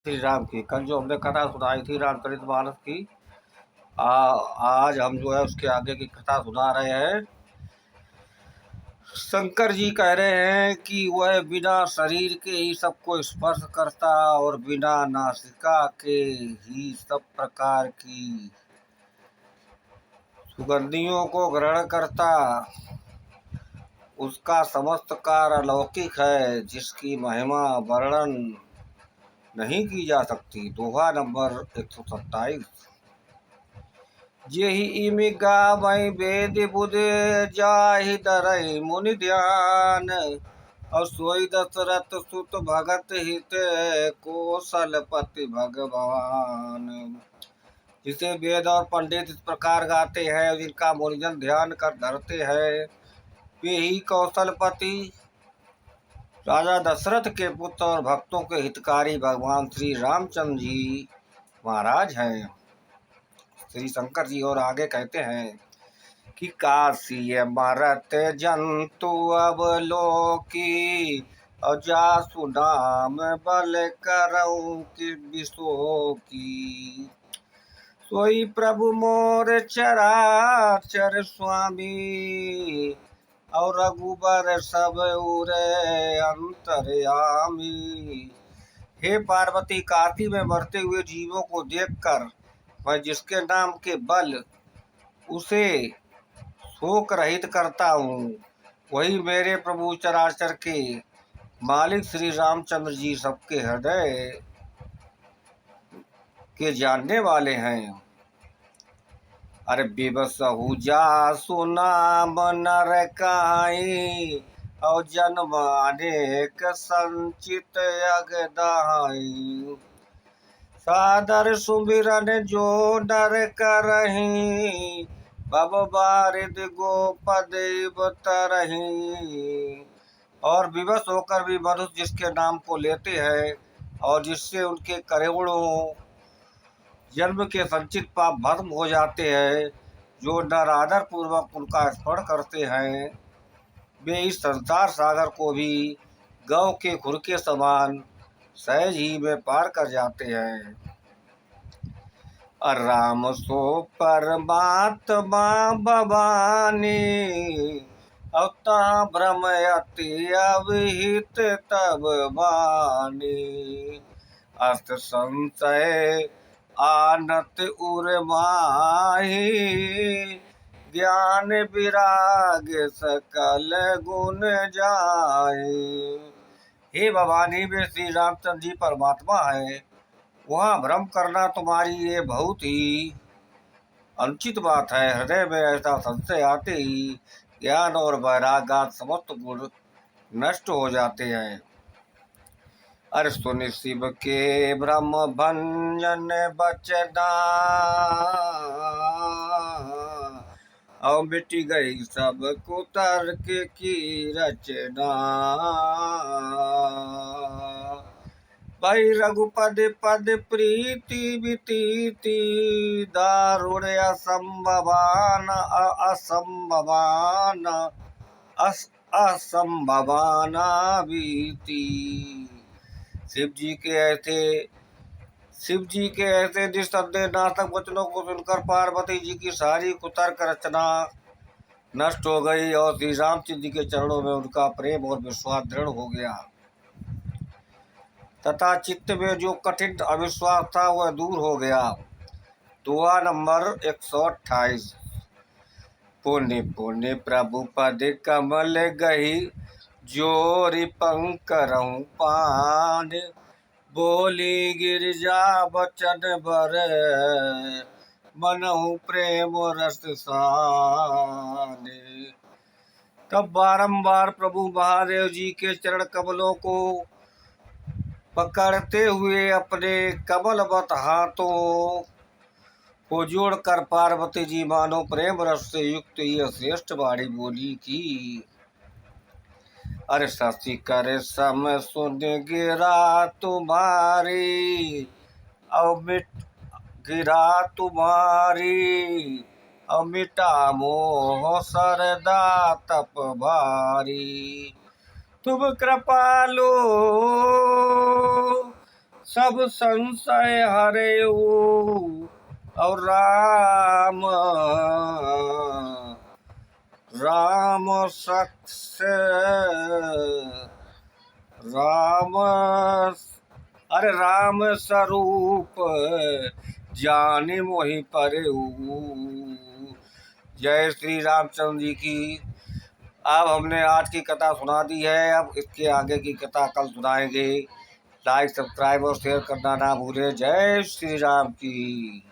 श्री राम की। कल जो हमने कथा सुनाई थी रामचरितमानस की, आज हम जो है उसके आगे की कथा सुना रहे हैं। शंकर जी कह रहे हैं कि वह बिना शरीर के ही सबको स्पर्श करता और बिना नासिका के ही सब प्रकार की सुगंधियों को ग्रहण करता। उसका समस्त कार्य अलौकिक है, जिसकी महिमा वर्णन नहीं की जा सकती। दोहा नंबर 127। जेहि इमि गावै वेद बुध जाहि धरहि मुनि ध्यान। और सोई दशरथ सुत भगत हित कौशलपति भगवान। जिसे वेद और पंडित इस प्रकार गाते हैं, जिनका मुनिजन ध्यान कर धरते हैं, वे ही कौशलपति राजा दशरथ के पुत्र और भक्तों के हितकारी भगवान श्री रामचंद्र जी महाराज हैं। श्री शंकर जी और आगे कहते हैं कि काशी मरत जंतु अवलोकी और जासु नाम बल करऊं कि विशो की। सोई प्रभु मोर चराचर स्वामी और रघुबर सब उरे अंतर्यामी। हे पार्वती, काशी में मरते हुए जीवों को देखकर मैं जिसके नाम के बल उसे शोक रहित करता हूँ, वही मेरे प्रभु चराचर के मालिक श्री रामचंद्र जी सबके हृदय के जानने वाले हैं। अरे बिबसहु जासु नाम नर काई और जन्म अनेक संचित अगदाई। सादर सुमिरन जो नर करही भव बारिद गोपद तरही। और विवश होकर भी मनुष्य जिसके नाम को लेते हैं और जिससे उनके करोड़ों जन्म के संचित पाप भस्म हो जाते हैं, जो नर आदर पूर्वक उनका स्मरण करते हैं, वे इस संसार सागर को भी गौ के खुर के समान सहज ही में पार कर जाते हैं। राम सो परमात्मा भवानी अवता भ्रम अति अविहित तब वाणी। अस्त संशय आनत उर्माही ज्ञान विराग सकल गुण जाए। हे भवानी, वे श्री रामचंद्र जी परमात्मा है। वहाँ भ्रम करना तुम्हारी ये बहुत ही अनुचित बात है। हृदय में ऐसा संशय आते ही ज्ञान और वैराग्य समस्त गुण नष्ट हो जाते हैं। अरे सुनि शिव के ब्रह्म भंजन बचना और मिट गई सब कुतर्क की रचना। भाई रघुपद पद प्रीति वितीति दारुण असंभवान असंभवान असंभवाना बीती। शिव जी के ऐसे निस्संदेह नाटक वचनों को सुनकर पार्वती जी की सारी कुतर्क रचना नष्ट हो गई और श्री रामचंद्र जी के चरणों में उनका प्रेम और विश्वास दृढ़ हो गया तथा चित्त में जो कठिन अविश्वास था वह दूर हो गया। दुआ नंबर 128। पुण्य पुण्य प्रभु पद कमल गही जोरि पंकरऊं पान। बोली गिरिजा बचन भर मनहु प्रेम रस सान। तब बारंबार प्रभु महादेव जी के चरण कमलों को पकड़ते हुए अपने कमलवत हाथों को जोड़कर पार्वती जी मानो प्रेम रस से युक्त यह श्रेष्ठ वाणी बोली की। अरे शशि कर सम सुन गिरा तुम्हारी और गिरा तुम्हारी और मिटा मोह सरदा तप भारी। तुम कृपालो सब संशय हरे और राम राम सक्ष राम अरे राम स्वरूप जाने मोहि परेऊ। जय श्री रामचंद्र जी की। अब हमने आज की कथा सुना दी है, अब इसके आगे की कथा कल सुनाएंगे। लाइक सब्सक्राइब और शेयर करना ना भूलें। जय श्री राम की।